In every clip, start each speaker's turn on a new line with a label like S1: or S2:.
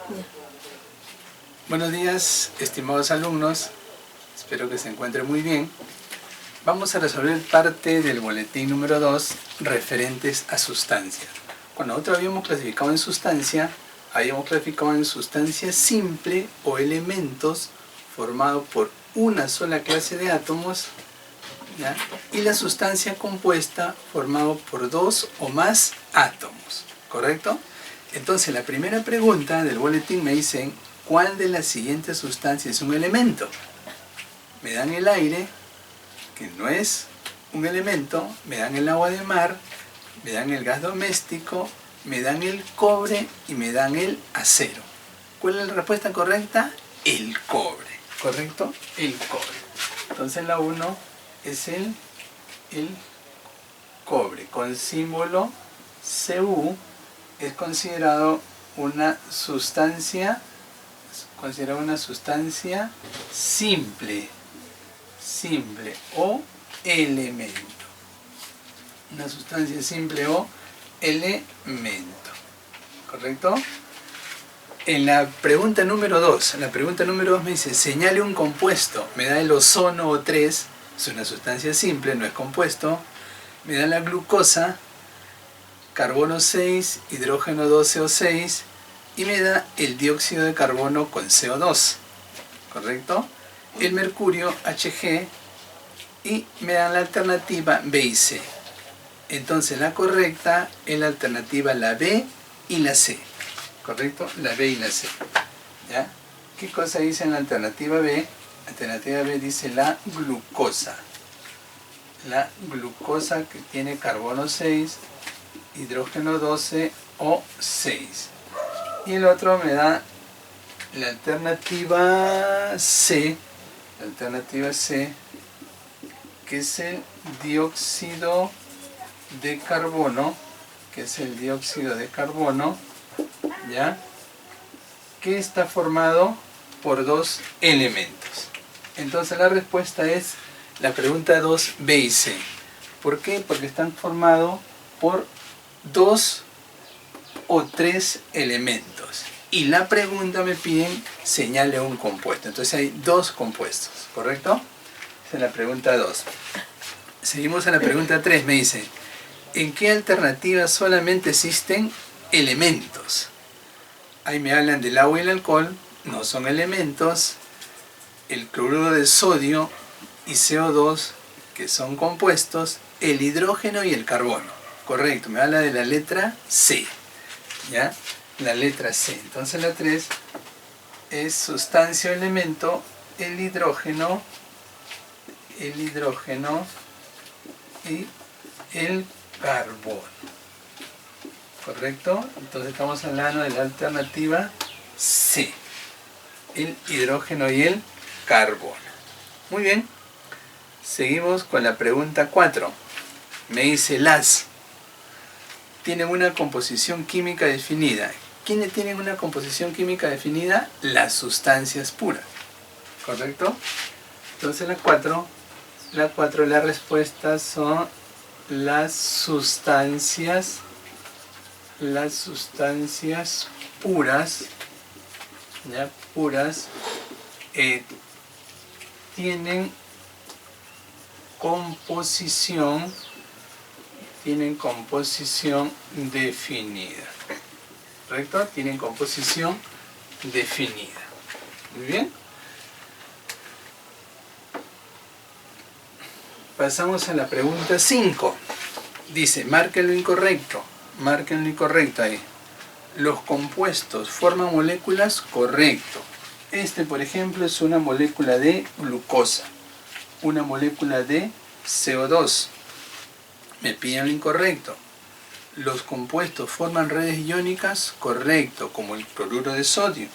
S1: Ya.
S2: Buenos días, estimados alumnos. Espero que se encuentren muy bien. Vamos a resolver parte del boletín número 2 referentes a sustancias. Cuando nosotros habíamos clasificado en sustancia simple o elementos formados por una sola clase de átomos, ¿ya? Y la sustancia compuesta formada por dos o más átomos, ¿correcto? Entonces la primera pregunta del boletín me dicen: ¿cuál de las siguientes sustancias es un elemento? Me dan el aire, que no es un elemento, me dan el agua de mar, me dan el gas doméstico, me dan el cobre y me dan el acero. ¿Cuál es la respuesta correcta? El cobre, ¿correcto? El cobre. Entonces la 1 es el cobre, con símbolo Cu. Es considerado una sustancia simple o elemento. Una sustancia simple o elemento, ¿correcto? En la pregunta número 2, me dice: señale un compuesto. Me da el ozono O3, es una sustancia simple, no es compuesto. Me da la glucosa, carbono 6, hidrógeno 2, CO6, y me da el dióxido de carbono con CO2, ¿correcto? El mercurio, Hg, y me dan la alternativa B y C. Entonces la correcta es la alternativa la B y la C, ¿correcto? La B y la C, ¿ya? ¿Qué cosa dice en la alternativa B? La alternativa B dice la glucosa. La glucosa, que tiene carbono 6, hidrógeno 12 o 6. Y el otro me da la alternativa C, que es el dióxido de carbono, ¿ya? Que está formado por dos elementos. Entonces la respuesta es la pregunta 2, B y C. ¿Por qué? Porque están formados por dos o tres elementos. Y la pregunta me piden señale un compuesto. Entonces hay dos compuestos, ¿correcto? Esa es la pregunta 2. Seguimos a la pregunta 3. Me dice: ¿en qué alternativa solamente existen elementos? Ahí me hablan del agua y el alcohol, no son elementos. El cloruro de sodio y CO2, que son compuestos. El hidrógeno y el carbono, correcto. Me habla de la letra C, ¿ya? La letra C. Entonces la 3 es sustancia o elemento, el hidrógeno y el carbono, ¿correcto? Entonces estamos hablando de la alternativa C, el hidrógeno y el carbono. Muy bien, seguimos con la pregunta 4. Me dice: las tienen una composición química definida. ¿Quiénes tienen una composición química definida? Las sustancias puras, ¿correcto? Entonces la 4, las respuestas son las sustancias puras, ¿ya? Puras, tienen composición definida, ¿correcto? Tienen composición definida. Muy bien. Pasamos a la pregunta 5. Dice: marquen lo incorrecto ahí. Los compuestos forman moléculas, correcto. Este, por ejemplo, es una molécula de glucosa, una molécula de CO2. Me piden lo incorrecto. Los compuestos forman redes iónicas, correcto, como el cloruro de sodio.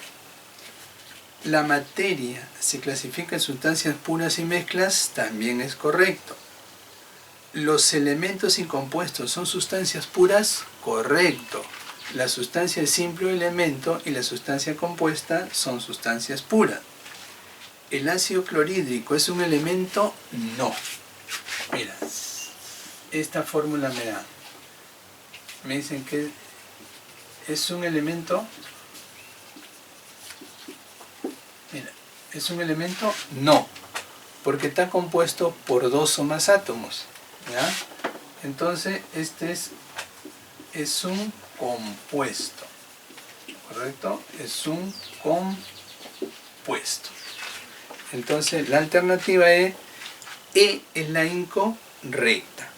S2: La materia se clasifica en sustancias puras y mezclas, también es correcto. Los elementos y compuestos son sustancias puras, correcto. La sustancia es simple o elemento y la sustancia compuesta son sustancias puras. ¿El ácido clorhídrico es un elemento? No. Mira, esta fórmula me da. Me dicen que es un elemento ¿Es un elemento? No, porque está compuesto por 2 o más átomos, ¿ya? Entonces, este es un compuesto, ¿correcto? Es un compuesto. Entonces, la alternativa es E es la incorrecta,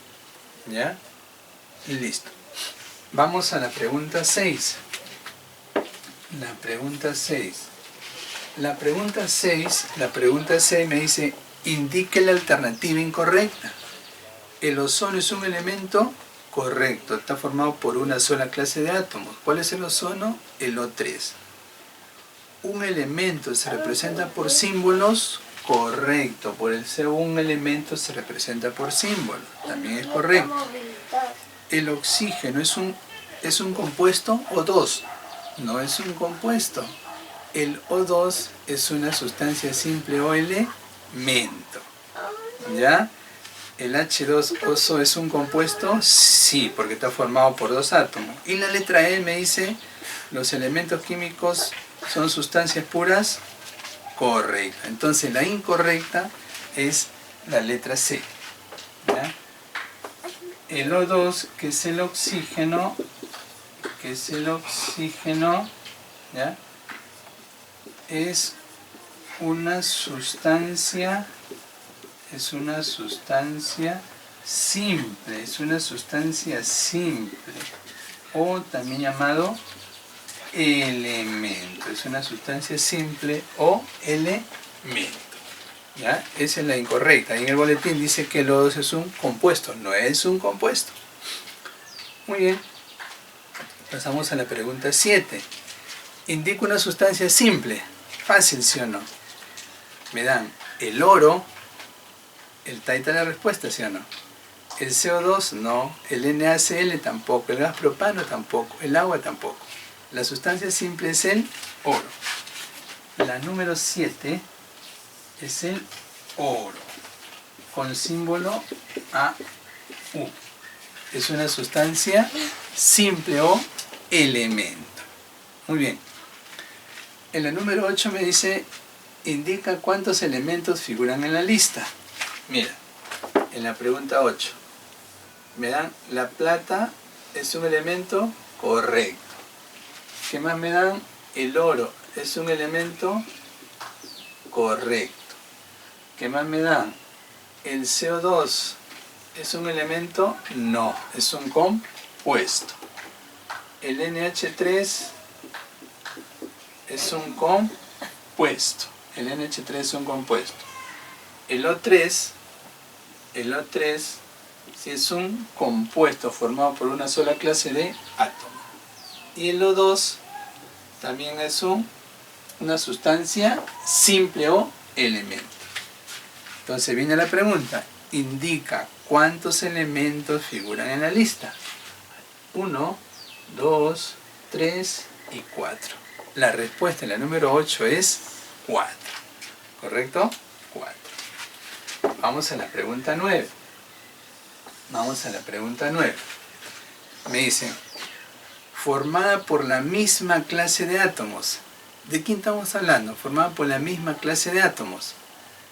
S2: ¿ya? Listo. Vamos a la pregunta 6. La pregunta 6. La pregunta 6 me dice, indique la alternativa incorrecta. El ozono es un elemento correcto, está formado por una sola clase de átomos. ¿Cuál es el ozono? El O3. Un elemento se representa por símbolos, correcto. Por el CO un elemento se representa por símbolos, también es correcto. El oxígeno es un compuesto O2, no es un compuesto. El O2 es una sustancia simple o elemento, ¿ya? ¿El H2O es un compuesto? Sí, porque está formado por 2 átomos. Y la letra E me dice, los elementos químicos son sustancias puras, correcta. Entonces la incorrecta es la letra C, ¿ya? El O2, que es el oxígeno, ¿ya? Es una sustancia simple, o también llamado elemento. Es una sustancia simple o elemento, ¿ya? Esa es la incorrecta. Y en el boletín dice que el O2 es un compuesto. No es un compuesto. Muy bien. Pasamos a la pregunta 7. Indica una sustancia simple. Fácil, ¿sí o no? Me dan el oro. Ahí está la respuesta, ¿sí o no? El CO2 no. El NaCl tampoco. El gas propano tampoco. El agua tampoco. La sustancia simple es el oro. La número 7 es el oro, con símbolo AU. Es una sustancia simple o elemento. Muy bien. En la número 8 me dice, indica cuántos elementos figuran en la lista. Mira, en la pregunta 8, me dan la plata, es un elemento correcto. ¿Qué más me dan? El oro es un elemento correcto. ¿Qué más me dan? El CO2 es un elemento, no, es un compuesto. El NH3 es un compuesto. El NH3 es un compuesto. El O3 sí es un compuesto formado por una sola clase de átomos. Y el O2 también es una sustancia simple o elemento. Entonces viene la pregunta, indica cuántos elementos figuran en la lista. 1, 2, 3 y 4. La respuesta en la número 8 es 4. ¿Correcto? 4. Vamos a la pregunta 9. Me dicen, formada por la misma clase de átomos. ¿De quién estamos hablando? Formada por la misma clase de átomos.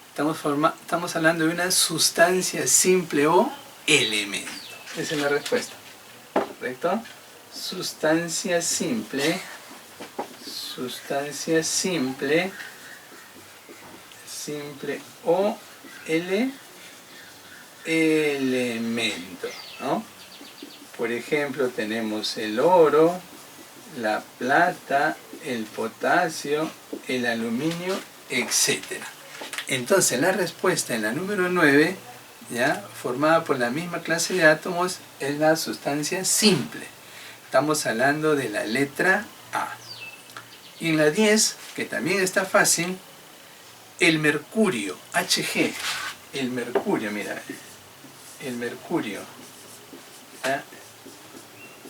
S2: Estamos hablando de una sustancia simple o elemento. Esa es la respuesta. ¿Correcto? Sustancia simple o elemento, ¿no? Por ejemplo, tenemos el oro, la plata, el potasio, el aluminio, etc. Entonces la respuesta en la número 9, ¿ya? Formada por la misma clase de átomos, es la sustancia simple. Estamos hablando de la letra A. Y en la 10, que también está fácil, el mercurio, Hg. El mercurio, mira. El mercurio. ¿Ya?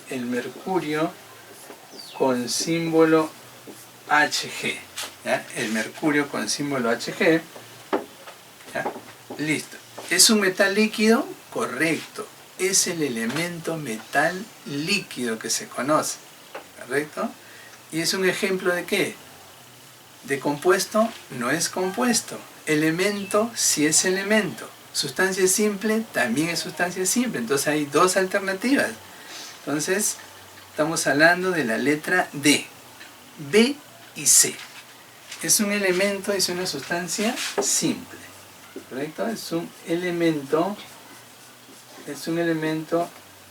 S2: El mercurio con símbolo Hg. ¿Ya? El mercurio con símbolo Hg. ¿Ya? Listo. ¿Es un metal líquido? Correcto. Es el elemento metal líquido que se conoce. ¿Correcto? ¿Y es un ejemplo de qué? De compuesto no es compuesto. Elemento sí es elemento. Sustancia simple también es sustancia simple. Entonces hay dos alternativas. Entonces estamos hablando de la letra D. B y C. Es un elemento, es una sustancia simple. ¿Correcto? Es un elemento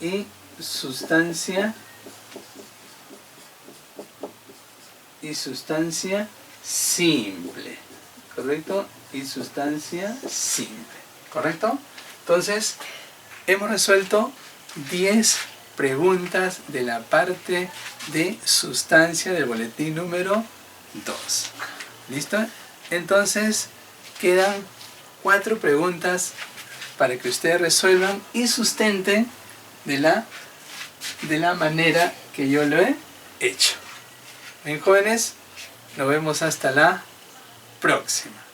S2: y sustancia simple. ¿Correcto? Y sustancia simple. ¿Correcto? Entonces, hemos resuelto 10 preguntas de la parte de sustancia del boletín número 2. ¿Listo? Entonces, quedan 4 preguntas para que ustedes resuelvan y sustenten de la manera que yo lo he hecho. Bien, jóvenes, nos vemos hasta la próxima.